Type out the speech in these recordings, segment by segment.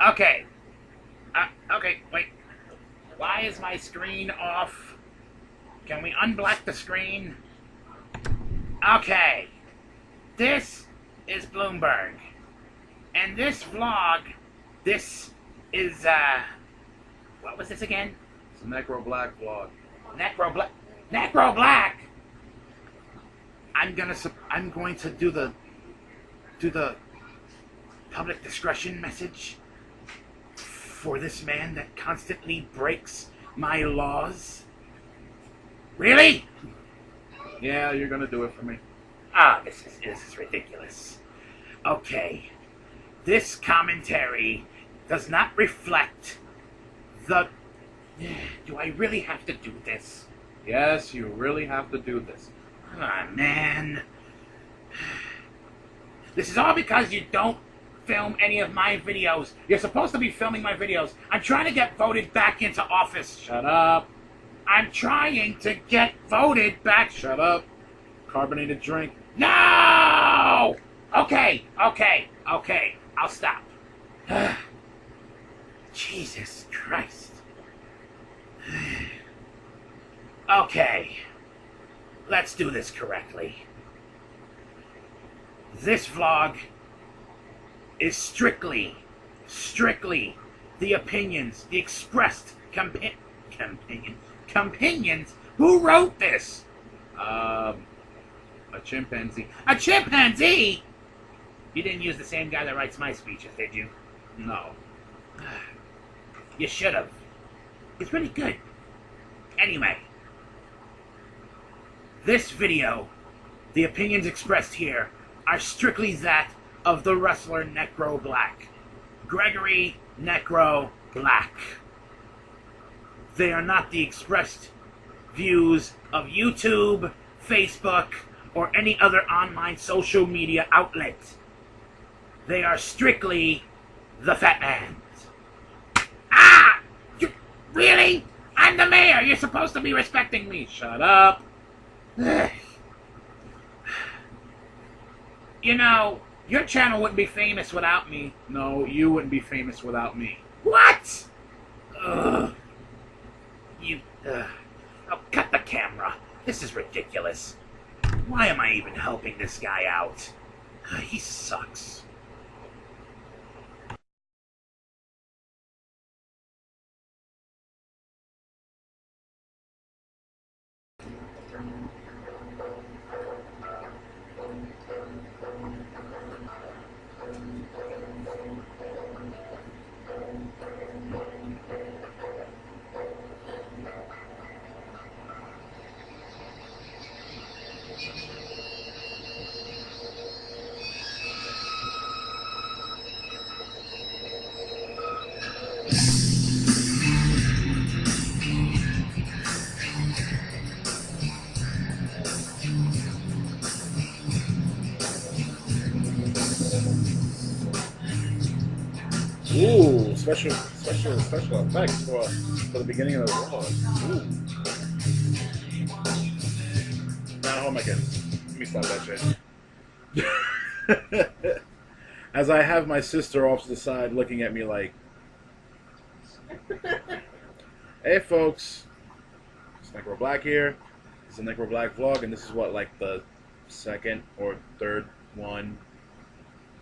Okay. Okay, wait. Why is my screen off? Can we unblock the screen? Okay. This is Bloomberg. And this vlog, this is, what was this again? It's a Necro Black Vlog. Necro Black! I'm going to do the public discretion message for this man that constantly breaks my laws. Really? Yeah, you're gonna do it for me. Ah, this is ridiculous. Okay. This commentary does not reflect the... Do I really have to do this? Yes, you really have to do this. Ah, man. This is all because you don't film any of my videos. You're supposed to be filming my videos. I'm trying to get voted back into office. Shut up. I'm trying to get voted back. Shut up. Carbonated drink. No! Okay. I'll stop. Jesus Christ. Okay. Let's do this correctly. This vlog is strictly the opinions, the expressed companions. Who wrote this? A chimpanzee. A chimpanzee? You didn't use the same guy that writes my speeches, did you? No. You should have. It's really good. Anyway, this video, the opinions expressed here, are strictly that of the wrestler Necro Black. Gregory Necro Black. They are not the expressed views of YouTube, Facebook, or any other online social media outlet. They are strictly the Fat Man's. Ah! You, really? I'm the mayor! You're supposed to be respecting me! Shut up. You know, your channel wouldn't be famous without me. No, you wouldn't be famous without me. What? Ugh. Oh, cut the camera. This is ridiculous. Why am I even helping this guy out? He sucks. Ooh, special effects for the beginning of the vlog. Ooh. Now, oh my goodness. Let me stop that shit. As I have my sister off to the side looking at me like, hey folks, it's Necro Black here. It's a Necro Black vlog, and this is what, like the second or third one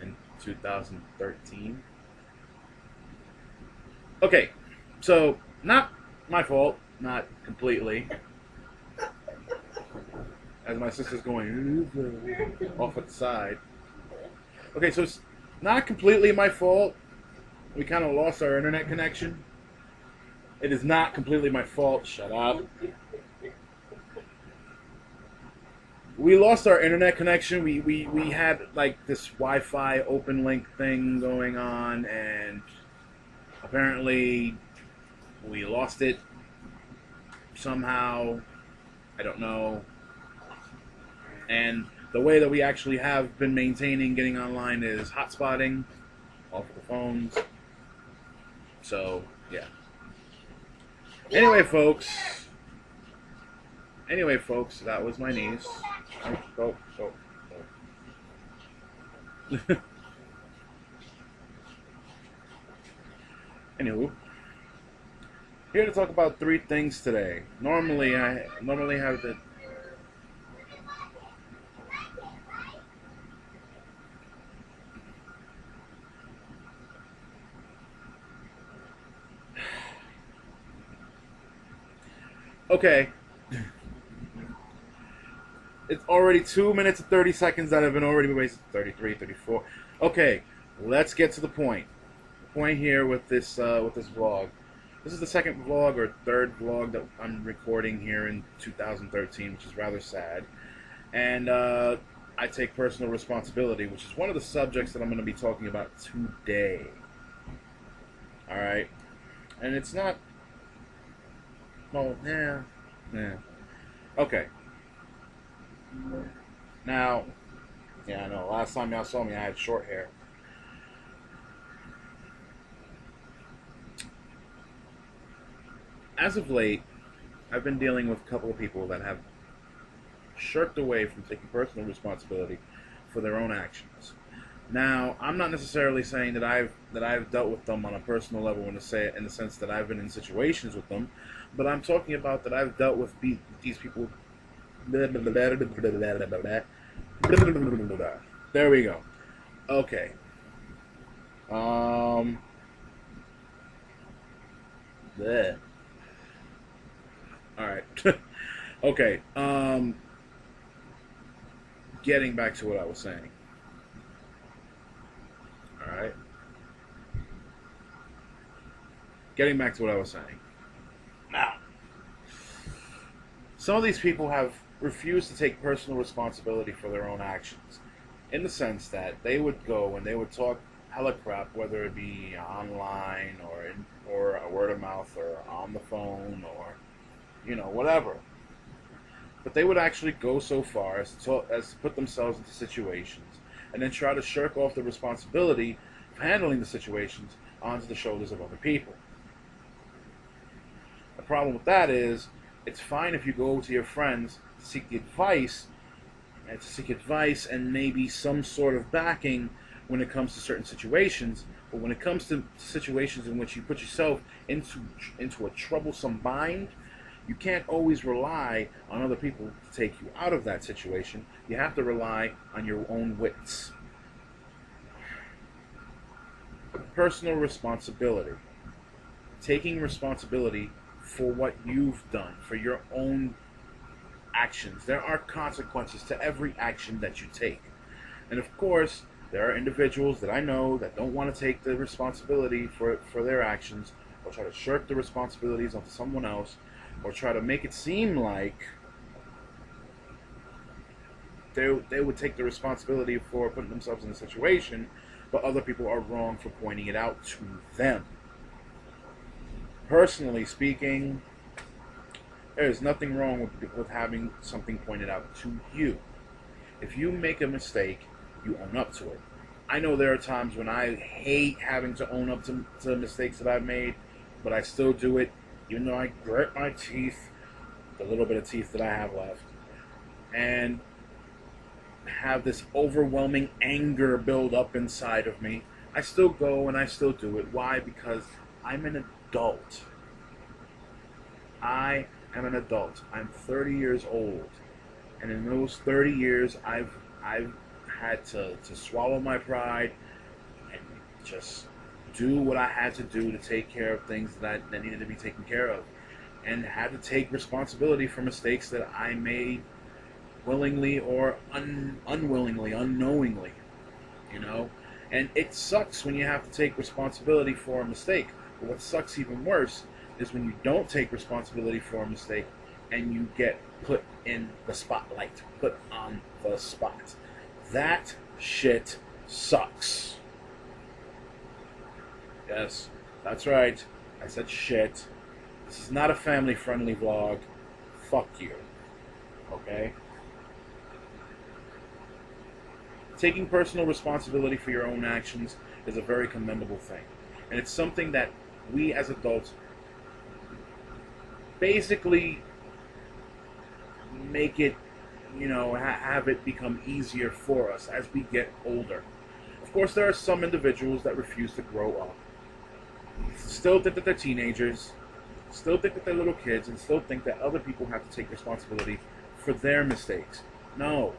in 2013. Okay, so not my fault, not completely. As my sister's going off at the side. Okay, so it's not completely my fault. We kind of lost our internet connection. It is not completely my fault. Shut up. We lost our internet connection. We had like this Wi-Fi open link thing going on, and apparently we lost it somehow. I don't know. And the way that we actually have been maintaining getting online is hotspotting off of the phones. So, yeah. Anyway, folks, that was my niece. Oh. Anywho, here to talk about 3 things today. Normally, I have the okay. It's already 2 minutes and 30 seconds that have been already wasted. 33, 34. Okay, let's get to the point. The point here with this vlog. This is the second vlog or third vlog that I'm recording here in 2013, which is rather sad. And I take personal responsibility, which is one of the subjects that I'm going to be talking about today. All right, and it's not. Well, yeah. Okay. Now, yeah, I know. Last time y'all saw me, I had short hair. As of late, I've been dealing with a couple of people that have shirked away from taking personal responsibility for their own actions. Now, I'm not necessarily saying that I've dealt with them on a personal level in the sense that I've been in situations with them, but I'm talking about that I've dealt with these people. There we go. Okay. Bleh. All right. Okay. Getting back to what I was saying. All right. Getting back to what I was saying. Now, some of these people have refused to take personal responsibility for their own actions, in the sense that they would go and they would talk hella crap, whether it be online or a word of mouth or on the phone or whatever. But they would actually go so far as to put themselves into situations and then try to shirk off the responsibility of handling the situations onto the shoulders of other people. The problem with that is, it's fine if you go to your friends to seek advice and maybe some sort of backing when it comes to certain situations, but when it comes to situations in which you put yourself into a troublesome bind, you can't always rely on other people to take you out of that situation. You have to rely on your own wits. Personal responsibility. Taking responsibility for what you've done, for your own actions. There are consequences to every action that you take. And of course, there are individuals that I know that don't want to take the responsibility for their actions, or try to shirk the responsibilities onto someone else, or try to make it seem like they would take the responsibility for putting themselves in a situation, but other people are wrong for pointing it out to them. Personally speaking, there is nothing wrong with having something pointed out to you. If you make a mistake, you own up to it. I know there are times when I hate having to own up to the mistakes that I've made, but I still do it, even though I grit my teeth, the little bit of teeth that I have left, and have this overwhelming anger build up inside of me. I still go and I still do it. Why? Because I'm an adult. I am an adult. I'm 30 years old, and in those 30 years, I've had to swallow my pride and just do what I had to do to take care of things that needed to be taken care of, and had to take responsibility for mistakes that I made willingly or unwillingly, unknowingly, And it sucks when you have to take responsibility for a mistake. But what sucks even worse is when you don't take responsibility for a mistake and you get put in the spotlight, put on the spot. That shit sucks. Yes, that's right. I said shit. This is not a family-friendly vlog. Fuck you. Okay? Taking personal responsibility for your own actions is a very commendable thing. And it's something that we as adults basically make it, have it become easier for us as we get older. Of course, there are some individuals that refuse to grow up. still think that they're teenagers, still think that they're little kids, and still think that other people have to take responsibility for their mistakes. No.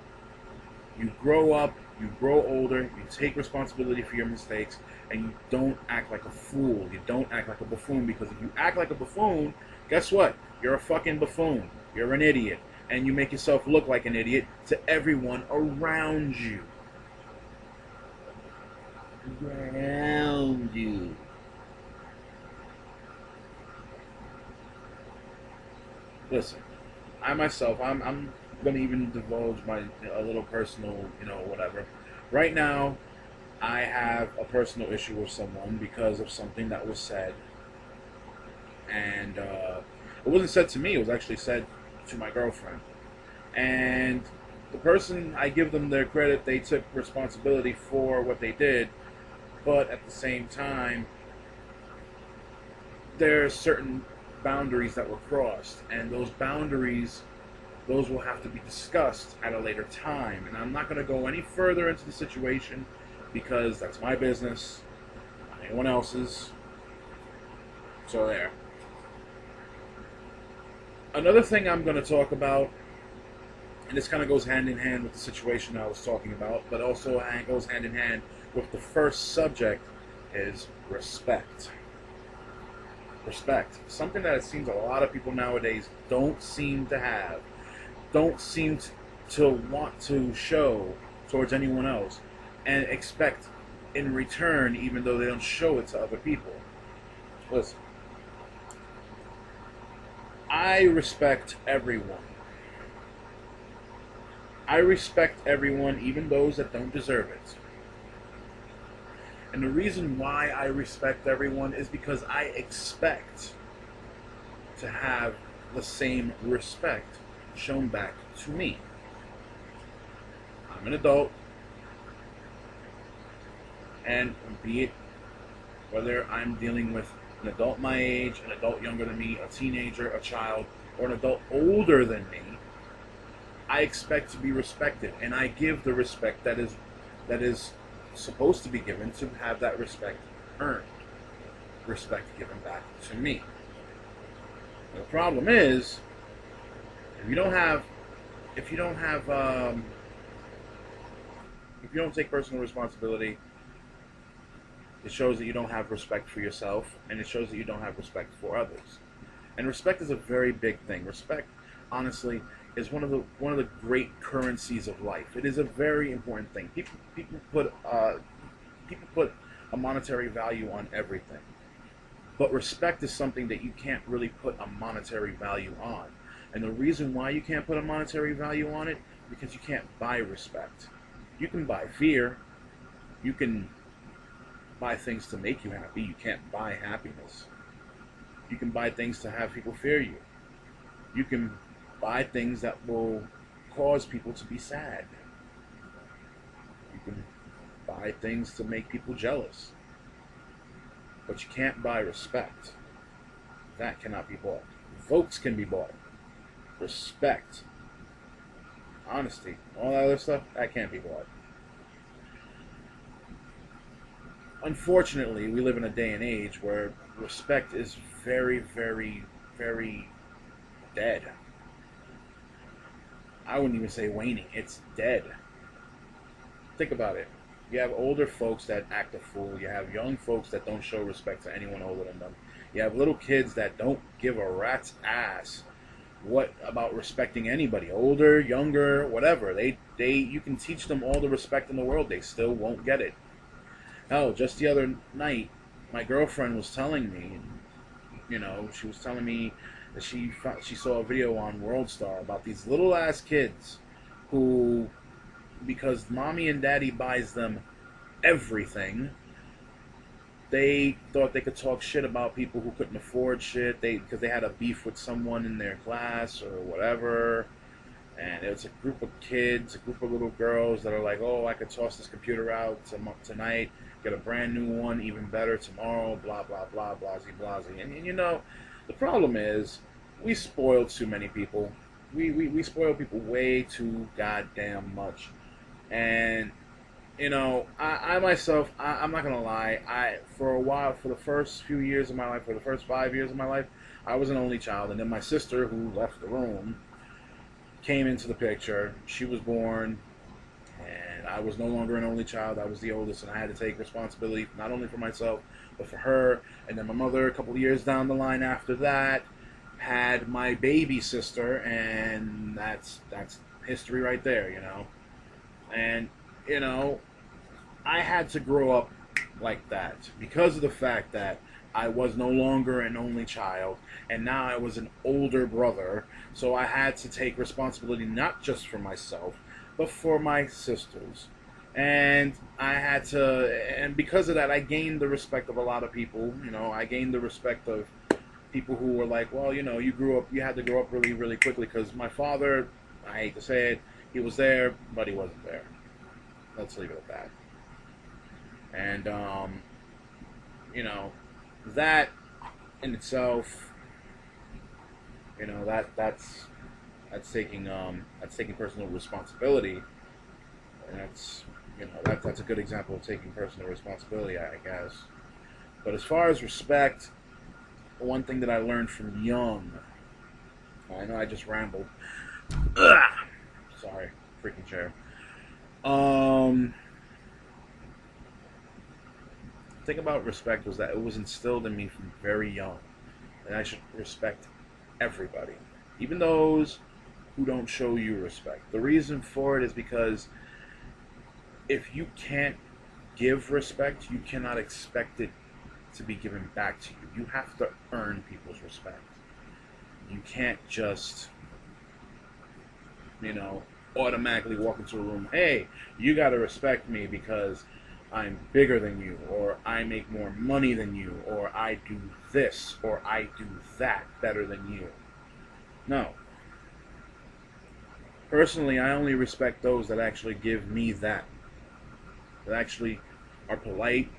You grow up, you grow older, you take responsibility for your mistakes, and you don't act like a fool. You don't act like a buffoon, because if you act like a buffoon, guess what? You're a fucking buffoon. You're an idiot. And you make yourself look like an idiot to everyone around you. Around you. Listen, I myself, I'm going to even divulge a little personal, whatever. Right now, I have a personal issue with someone because of something that was said. And it wasn't said to me, it was actually said to my girlfriend. And the person, I give them their credit, they took responsibility for what they did, but at the same time, there are certain boundaries that were crossed, and those boundaries, those will have to be discussed at a later time. And I'm not going to go any further into the situation because that's my business, not anyone else's. So there. Another thing I'm going to talk about, and this kind of goes hand in hand with the situation I was talking about, but also goes hand in hand with the first subject, is respect. Respect. Something that it seems a lot of people nowadays don't seem to have, don't seem to want to show towards anyone else, and expect in return, even though they don't show it to other people. Listen. I respect everyone. I respect everyone, even those that don't deserve it. And the reason why I respect everyone is because I expect to have the same respect shown back to me. I'm an adult, and be it whether I'm dealing with an adult my age, an adult younger than me, a teenager, a child, or an adult older than me, I expect to be respected, and I give the respect that is supposed to be given, to have that respect earned, respect given back to me. The problem is, if you don't take personal responsibility, it shows that you don't have respect for yourself, and it shows that you don't have respect for others. And respect is a very big thing. Respect, honestly, is one of the great currencies of life. It is a very important thing. People put a monetary value on everything, but respect is something that you can't really put a monetary value on. And the reason why you can't put a monetary value on it is because you can't buy respect. You can buy fear. You can buy things to make you happy. You can't buy happiness. You can buy things to have people fear you. You can buy things that will cause people to be sad. You can buy things to make people jealous. But you can't buy respect. That cannot be bought. Votes can be bought. Respect, honesty, all that other stuff, that can't be bought. Unfortunately, we live in a day and age where respect is very, very, very dead. I wouldn't even say waning. It's dead. Think about it. You have older folks that act a fool. You have young folks that don't show respect to anyone older than them. You have little kids that don't give a rat's ass what about respecting anybody, older, younger, whatever. You can teach them all the respect in the world. They still won't get it. Hell, just the other night, my girlfriend was telling me, she was telling me that she saw a video on World Star about these little ass kids who, because mommy and daddy buys them everything, they thought they could talk shit about people who couldn't afford shit, because they had a beef with someone in their class or whatever. And it was a group of kids, a group of little girls that are like, oh, I could toss this computer out tonight, get a brand new one, even better tomorrow, blah, blah, blah, blasey, blasey. And the problem is, we spoil too many people. We spoil people way too goddamn much. And you know, I myself, I'm not gonna lie. For a while, for the first few years of my life, for the first 5 years of my life, I was an only child, and then my sister, who left the room, came into the picture. She was born, and I was no longer an only child. I was the oldest, and I had to take responsibility not only for myself, but for her. And then my mother, a couple of years down the line after that, had my baby sister, and that's history right there, you know. And you know, I had to grow up like that because of the fact that I was no longer an only child, and now I was an older brother, so I had to take responsibility not just for myself, but for my sisters. And I had to, and because of that, I gained the respect of a lot of people. You know, I gained the respect of people who were like, well, you know, you had to grow up really, really quickly, because my father, I hate to say it, he was there, but he wasn't there. Let's leave it at that. And, you know, that in itself, you know, that's taking personal responsibility, and that's, you know, that's a good example of taking personal responsibility, I guess. But as far as respect, one thing that I learned from young, I know I just rambled. Ugh! Sorry, freaking chair. Thing about respect was that it was instilled in me from very young, and I should respect everybody, even those who don't show you respect. The reason for it is because if you can't give respect, you cannot expect it to be given back to you. You have to earn people's respect. You can't just, you know, automatically walk into a room, hey, you got to respect me because I'm bigger than you, or I make more money than you, or I do this, or I do that better than you. No. Personally, I only respect those that actually give me that actually are polite,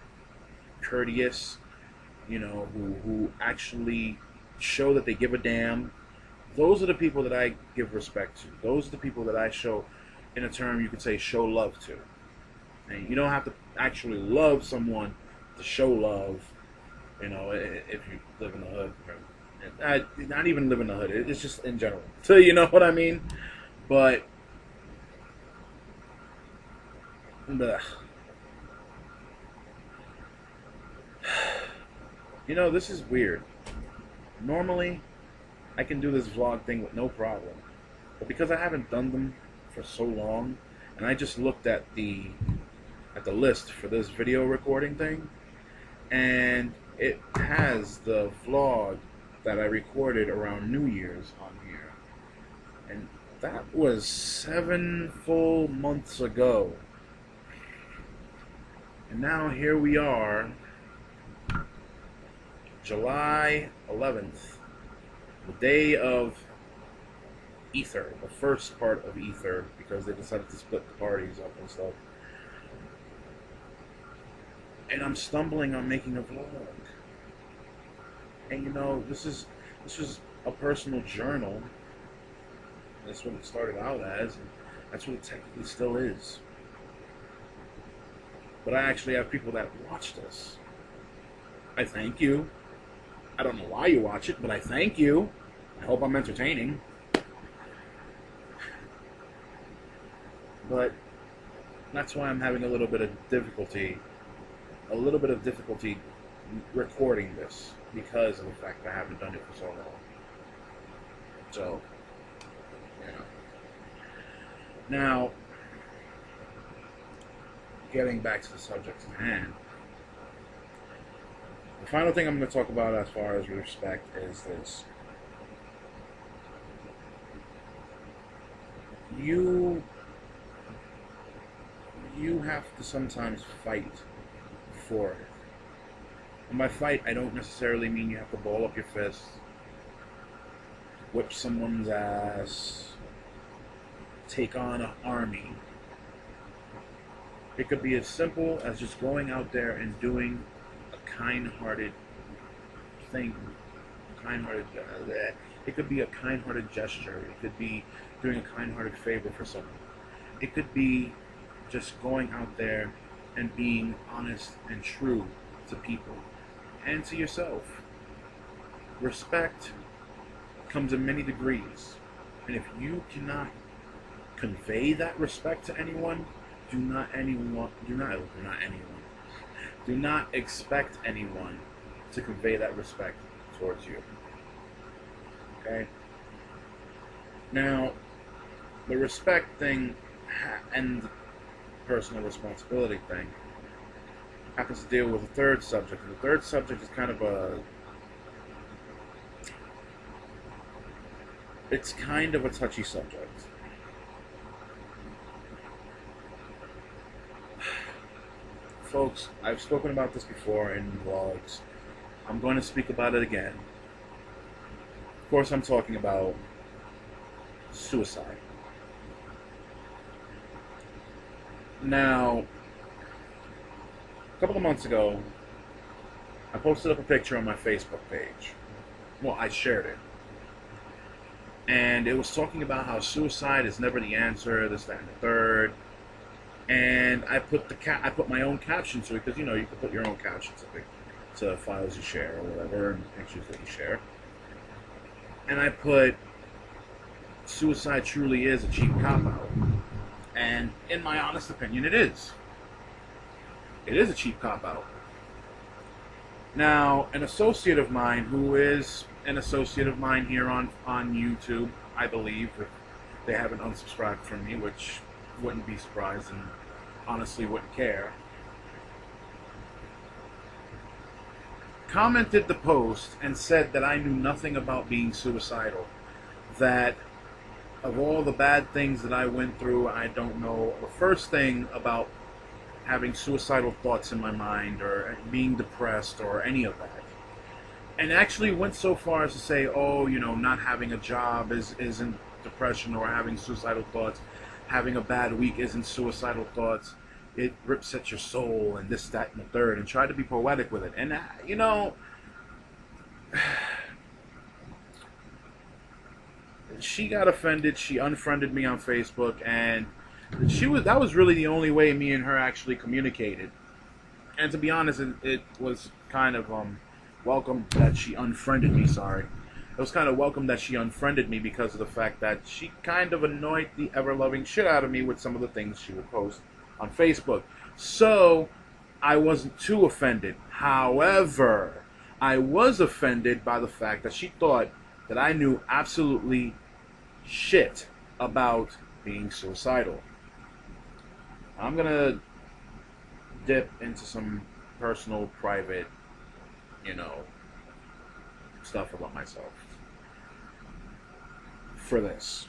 courteous, you know, who actually show that they give a damn. Those are the people that I give respect to. Those are the people that I show, in a term you could say, show love to. And you don't have to actually love someone to show love, you know, if you live in the hood. Not even live in the hood. It's just in general. So you know what I mean? But, bleh. You know, this is weird. Normally, I can do this vlog thing with no problem. But because I haven't done them for so long, and I just looked at the list for this video recording thing, and it has the vlog that I recorded around New Year's on here. And that was 7 full months ago. And now here we are, July 11th, the day of Ether, the first part of Ether, because they decided to split the parties up and stuff. And I'm stumbling on making a vlog. And you know, this was a personal journal. That's what it started out as, and that's what it technically still is. But I actually have people that watch this. I thank you. I don't know why you watch it, but I thank you. I hope I'm entertaining. But that's why I'm having a little bit of difficulty recording this, because of the fact that I haven't done it for so long. So, you know. Now, getting back to the subject at hand, the final thing I'm going to talk about as far as respect is this. You have to sometimes fight for it. And by fight, I don't necessarily mean you have to ball up your fists, whip someone's ass, take on an army. It could be as simple as just going out there and doing a kind-hearted thing. It could be a kind-hearted gesture. It could be doing a kind-hearted favor for someone. It could be just going out there and being honest and true to people and to yourself. Respect comes in many degrees, and if you cannot convey that respect to anyone, do not expect anyone to convey that respect towards you. Okay? Now, the respect thing and personal responsibility thing happens to deal with the third subject. And the third subject is kind of a touchy subject. Folks, I've spoken about this before in vlogs. I'm going to speak about it again. Of course, I'm talking about suicide. Now, a couple of months ago, I posted up a picture on my Facebook page. Well, I shared it. And it was talking about how suicide is never the answer, this, that, and the third. And I put my own caption to it, because you can put your own captions to files you share or whatever, and pictures that you share. And I put, suicide truly is a cheap cop-out. And in my honest opinion, it is. It is a cheap cop-out. Now, an associate of mine, who is an associate of mine here on YouTube, I believe, if they haven't unsubscribed from me, which wouldn't be surprised and honestly wouldn't care, commented the post and said that I knew nothing about being suicidal, that of all the bad things that I went through, I don't know the first thing about having suicidal thoughts in my mind or being depressed or any of that. And actually went so far as to say, oh, not having a job isn't depression or having suicidal thoughts. Having a bad week isn't suicidal thoughts. It rips at your soul and this, that, and the third, and tried to be poetic with it. And, she got offended. She unfriended me on Facebook, and that was really the only way me and her actually communicated. And to be honest, it was kind of welcome that she unfriended me. Sorry. It was kind of welcome that she unfriended me because of the fact that she kind of annoyed the ever-loving shit out of me with some of the things she would post on Facebook. So, I wasn't too offended. However, I was offended by the fact that she thought that I knew absolutely shit about being suicidal. I'm gonna dip into some personal, private, stuff about myself for this.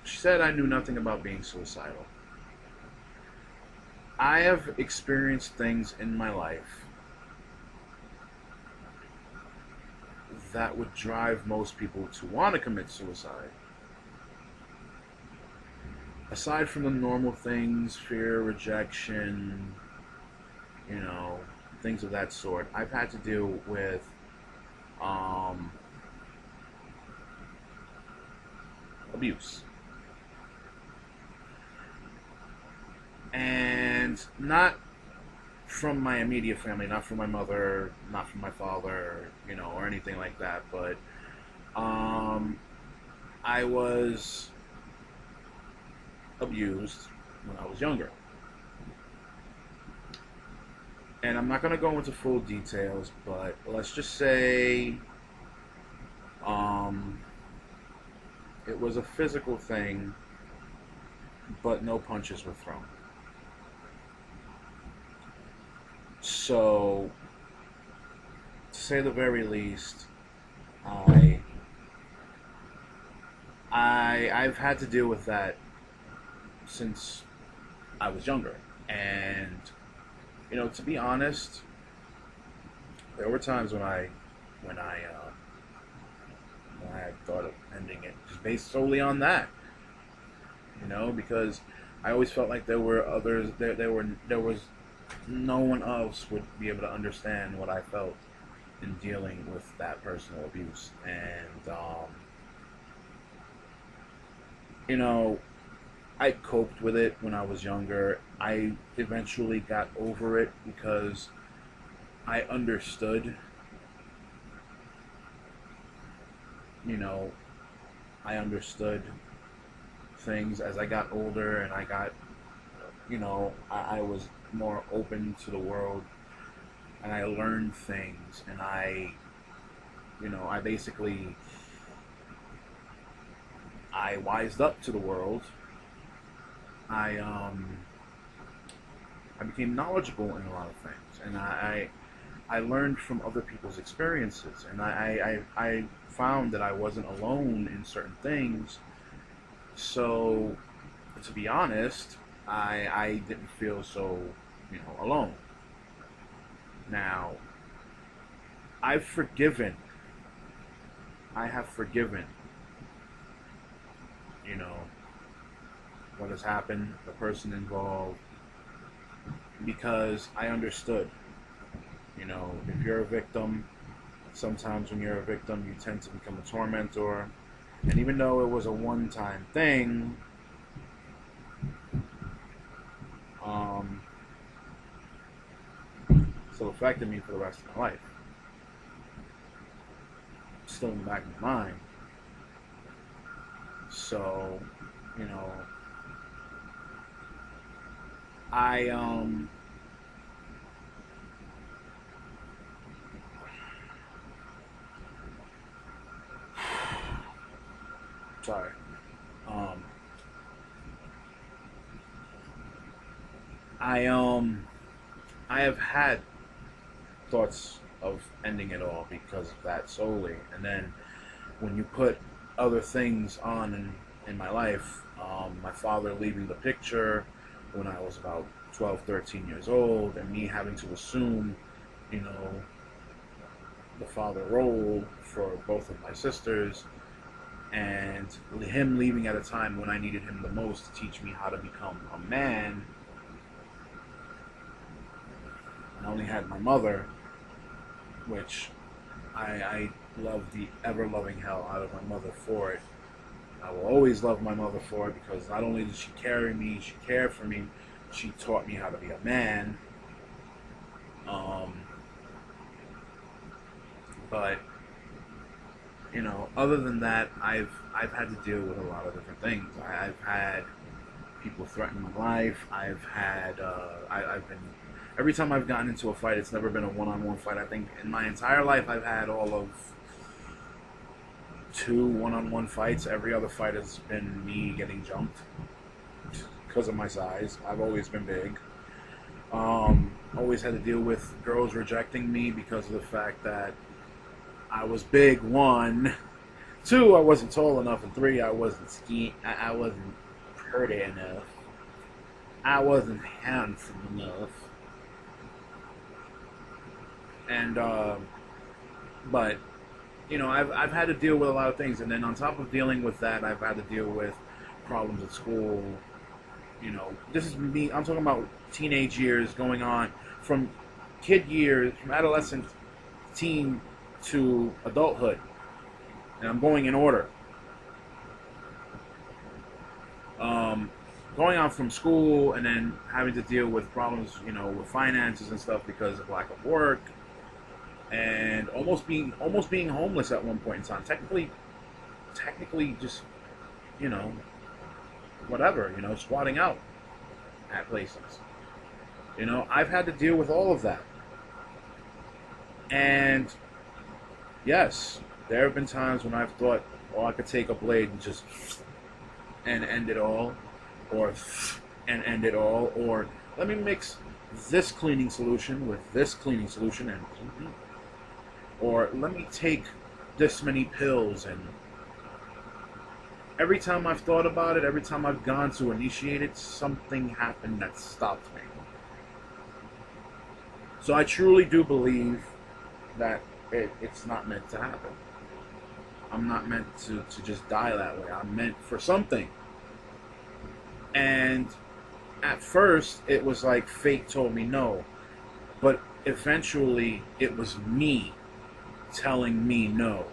She said I knew nothing about being suicidal. I have experienced things in my life that would drive most people to want to commit suicide. Aside from the normal things, fear, rejection, things of that sort, I've had to deal with abuse. And not from my immediate family, not from my mother, not from my father, or anything like that, but I was abused when I was younger. And I'm not going to go into full details, but let's just say it was a physical thing, but no punches were thrown. So, to say the very least, I've had to deal with that since I was younger. And, to be honest, there were times when I thought of ending it, just based solely on that. Because I always felt like there were others, there was no one else would be able to understand what I felt in dealing with that personal abuse. And I coped with it when I was younger. I eventually got over it because I understood, you know, I understood things as I got older, and I got, I was more open to the world, and I learned things, and I basically, I wised up to the world. I became knowledgeable in a lot of things, and I learned from other people's experiences, and I found that I wasn't alone in certain things. So, to be honest, I didn't feel so, alone. Now, I've forgiven. I have forgiven, you know, what has happened, the person involved, because I understood. If you're a victim, sometimes when you're a victim, you tend to become a tormentor. And even though it was a one-time thing, still affected me for the rest of my life. Still in the back of my mind. So, I sorry. I have had thoughts of ending it all because of that solely, and then when you put other things on in my life, my father leaving the picture when I was about 12, 13 years old, and me having to assume, the father role for both of my sisters, and him leaving at a time when I needed him the most to teach me how to become a man. I only had my mother, which I love the ever-loving hell out of my mother for it. I will always love my mother for it, because not only did she carry me, she cared for me, she taught me how to be a man. But other than that, I've had to deal with a lot of different things. I've had people threaten my life. I've had I've been, every time I've gotten into a fight, it's never been a one-on-one fight. I think in my entire life I've had all of 2 one-on-one fights. Every other fight has been me getting jumped because of my size. I've always been big. Always had to deal with girls rejecting me because of the fact that I was big, 1. 2, I wasn't tall enough, and 3, I wasn't I wasn't pretty enough. I wasn't handsome enough. And but I've had to deal with a lot of things, and then on top of dealing with that, I've had to deal with problems at school. This is me. I'm talking about teenage years, going on from kid years, from adolescent, teen to adulthood, and I'm going in order. Going on from school, and then having to deal with problems, with finances and stuff because of lack of work, and almost being homeless at one point in time. Technically, just whatever, squatting out at places. I've had to deal with all of that, and yes, there have been times when I've thought, oh, I could take a blade and just end it all, or end it all, or let me mix this cleaning solution with this cleaning solution, and or let me take this many pills. And every time I've thought about it, every time I've gone to initiate it, something happened that stopped me. So I truly do believe that it's not meant to happen. I'm not meant to just die that way. I'm meant for something. And at first, it was like fate told me no. But eventually, it was me telling me no.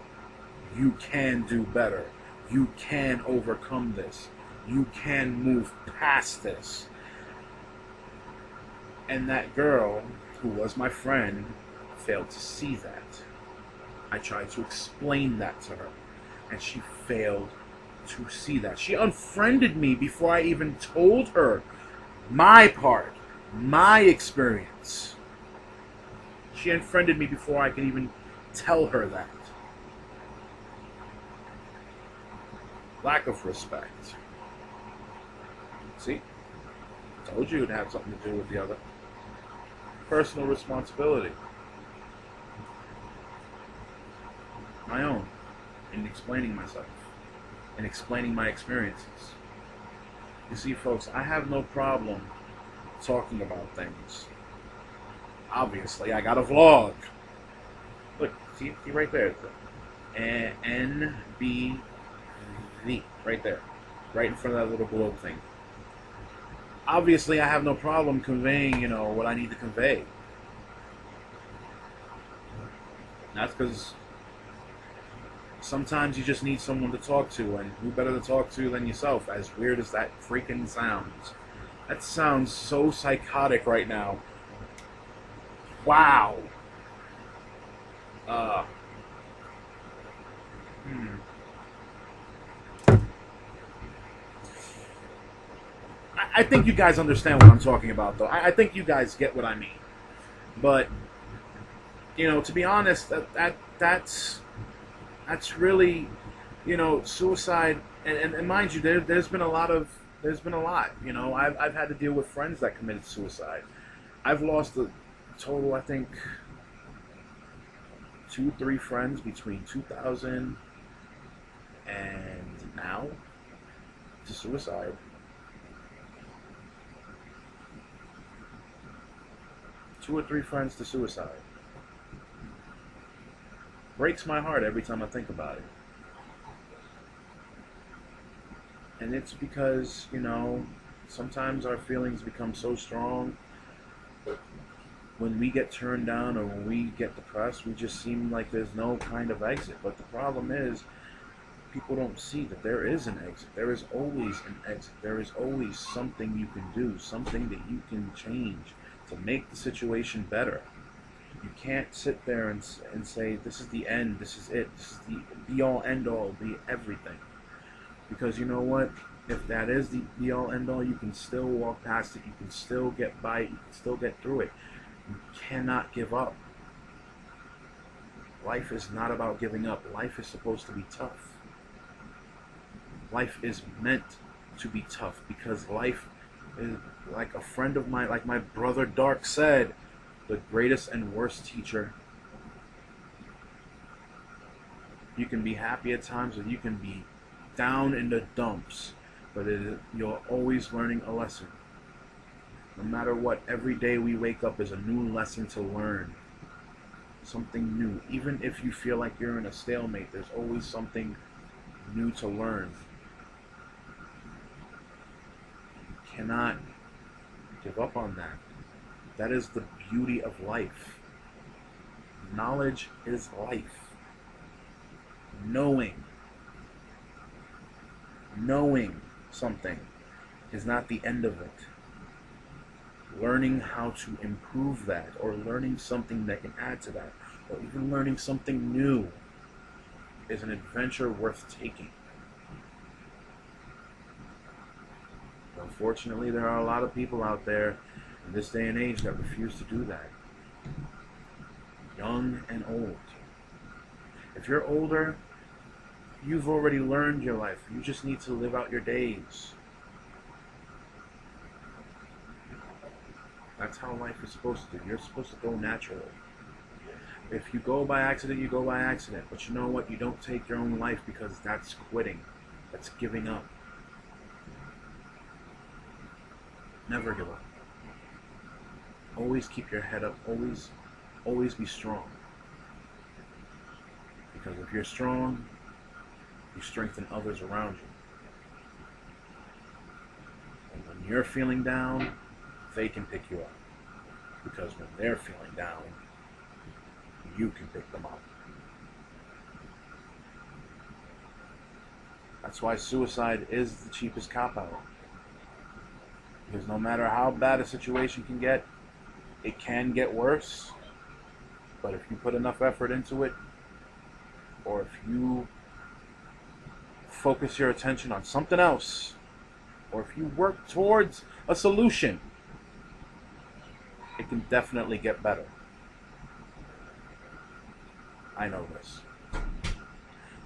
You can do better. You can overcome this. You can move past this. And that girl, who was my friend, failed to see that. I tried to explain that to her, and she failed to see that. She unfriended me before I even told her my part, my experience. She unfriended me before I could even tell her that. Lack of respect. See? Told you it'd have something to do with the other. Personal responsibility. My own. In explaining myself. In explaining my experiences. You see, folks, I have no problem talking about things. Obviously, I got a vlog. Look, see right there. NBV. Right there. Right in front of that little globe thing. Obviously, I have no problem conveying, what I need to convey. That's because sometimes you just need someone to talk to, and who better to talk to than yourself, as weird as that freaking sounds. That sounds so psychotic right now. Wow. I think you guys understand what I'm talking about, though. I think you guys get what I mean. But, to be honest, that's really, suicide. And mind you, there's been a lot. I've had to deal with friends that committed suicide. I've lost a total, I think, 2-3 friends between 2000 and now to suicide. 2 or 3 friends to suicide. Breaks my heart every time I think about it. And it's because, sometimes our feelings become so strong. When we get turned down or when we get depressed, we just seem like there's no kind of exit. But the problem is, people don't see that there is an exit. There is always an exit. There is always something you can do, something that you can change to make the situation better. You can't sit there and say, this is the end, this is it, this is the be-all, end-all, the everything. Because you know what? If that is the be-all, end-all, you can still walk past it, you can still get by it, you can still get through it. You cannot give up. Life is not about giving up. Life is supposed to be tough. Life is meant to be tough because life is, like a friend of mine, like my brother Dark said, the greatest and worst teacher. You can be happy at times or you can be down in the dumps, but you're always learning a lesson. No matter what, every day we wake up is a new lesson to learn. Something new. Even if you feel like you're in a stalemate, there's always something new to learn. You cannot give up on that. That is the beauty of life. Knowledge is life. Knowing something is not the end of it. Learning how to improve that, or learning something that can add to that, or even learning something new is an adventure worth taking. Unfortunately, there are a lot of people out there in this day and age that refuse to do that. Young and old. If you're older, you've already learned your life. You just need to live out your days. That's how life is supposed to. You're supposed to go naturally. If you go by accident, you go by accident. But you know what? You don't take your own life, because that's quitting. That's giving up. Never give up. Always keep your head up. Always be strong. Because if you're strong, you strengthen others around you. And when you're feeling down, they can pick you up. Because when they're feeling down, you can pick them up. That's why suicide is the cheapest cop-out. Because no matter how bad a situation can get, it can get worse. But if you put enough effort into it, or if you focus your attention on something else, or if you work towards a solution, it can definitely get better. I know this.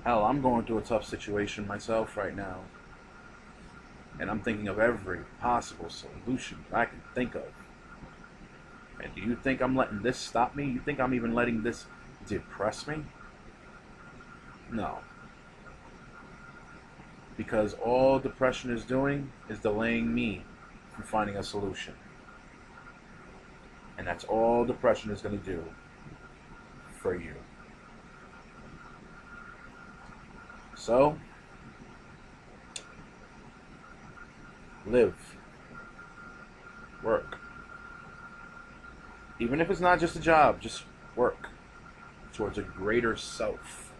Hell, I'm going through a tough situation myself right now. And I'm thinking of every possible solution I can think of. And do you think I'm letting this stop me? You think I'm even letting this depress me? No. Because all depression is doing is delaying me from finding a solution. And that's all depression is going to do for you. So, live. Work. Even if it's not just a job, just work towards a greater self.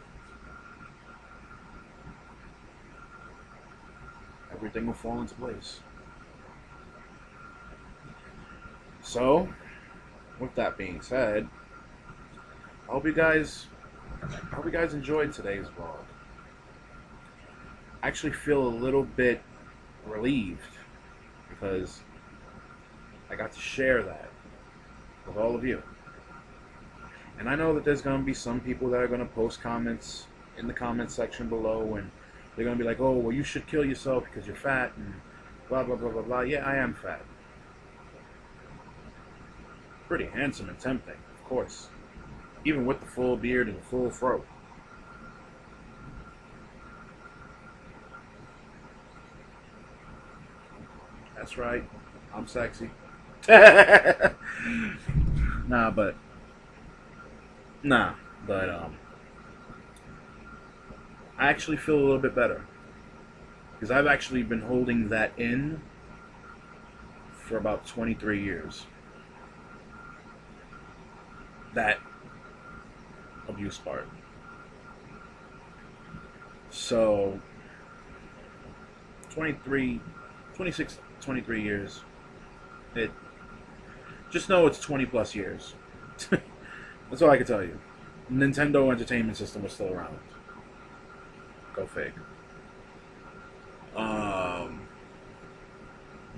Everything will fall into place. So, with that being said, I hope you guys enjoyed today's vlog. I actually feel a little bit relieved because I got to share that with all of you. And I know that there's going to be some people that are going to post comments in the comment section below, and they're going to be like, oh, well, you should kill yourself because you're fat and blah, blah, blah, blah, blah. Yeah, I am fat. Pretty handsome and tempting, of course. Even with the full beard and the full fro. That's right. I'm sexy. Nah, but I actually feel a little bit better because I've actually been holding that in for about 23 years. That abuse part. So 23 years. Just know it's 20 plus years. That's all I can tell you. Nintendo Entertainment System was still around. Go fig.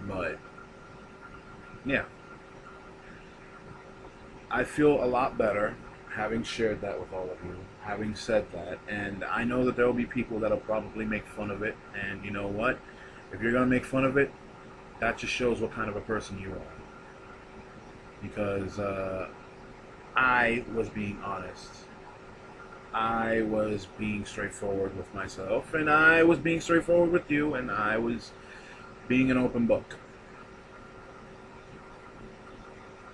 But yeah, I feel a lot better having shared that with all of you, having said that, and I know that there will be people that'll probably make fun of it, and you know what? If you're gonna make fun of it, that just shows what kind of a person you are. Because I was being honest. I was being straightforward with myself, and I was being straightforward with you, and I was being an open book.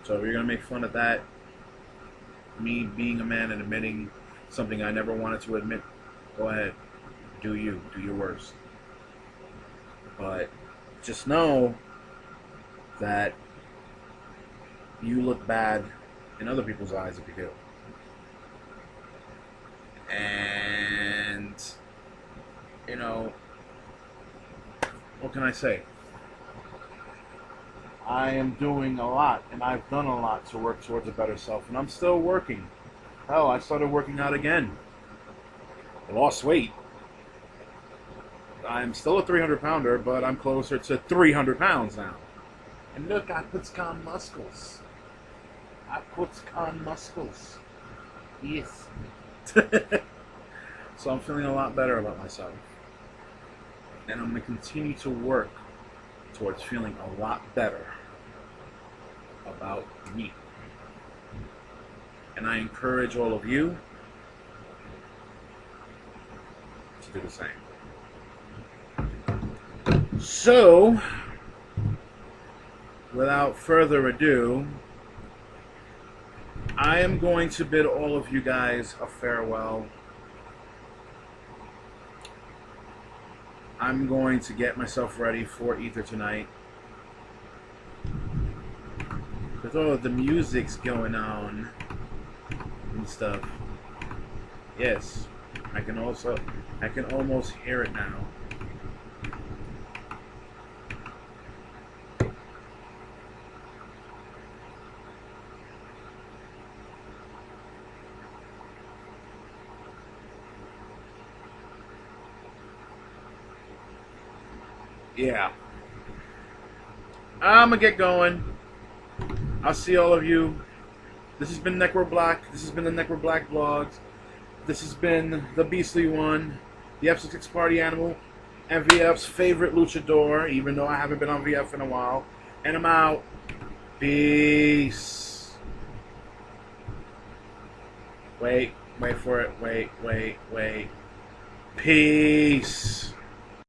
So if you're going to make fun of that, me being a man and admitting something I never wanted to admit, go ahead. Do you. Do your worst. But just know that you look bad in other people's eyes if you do. And, you know, what can I say? I am doing a lot, and I've done a lot to work towards a better self, and I'm still working. Hell, I started working out again. I lost weight. I'm still a 300-pounder, but I'm closer to 300 pounds now. And look, I put on muscles. Yes. So I'm feeling a lot better about myself. And I'm going to continue to work towards feeling a lot better about me. And I encourage all of you to do the same. So, without further ado, I am going to bid all of you guys a farewell. I'm going to get myself ready for Ether tonight. With all of the music's going on and stuff. Yes, I can almost hear it now. Yeah. I'm gonna get going. I'll see all of you. This has been Necro Black. This has been the Necro Black Vlogs. This has been the Beastly One, the F66 Party Animal, MVF's favorite luchador, even though I haven't been on VF in a while. And I'm out. Peace. Wait for it. Wait. Peace.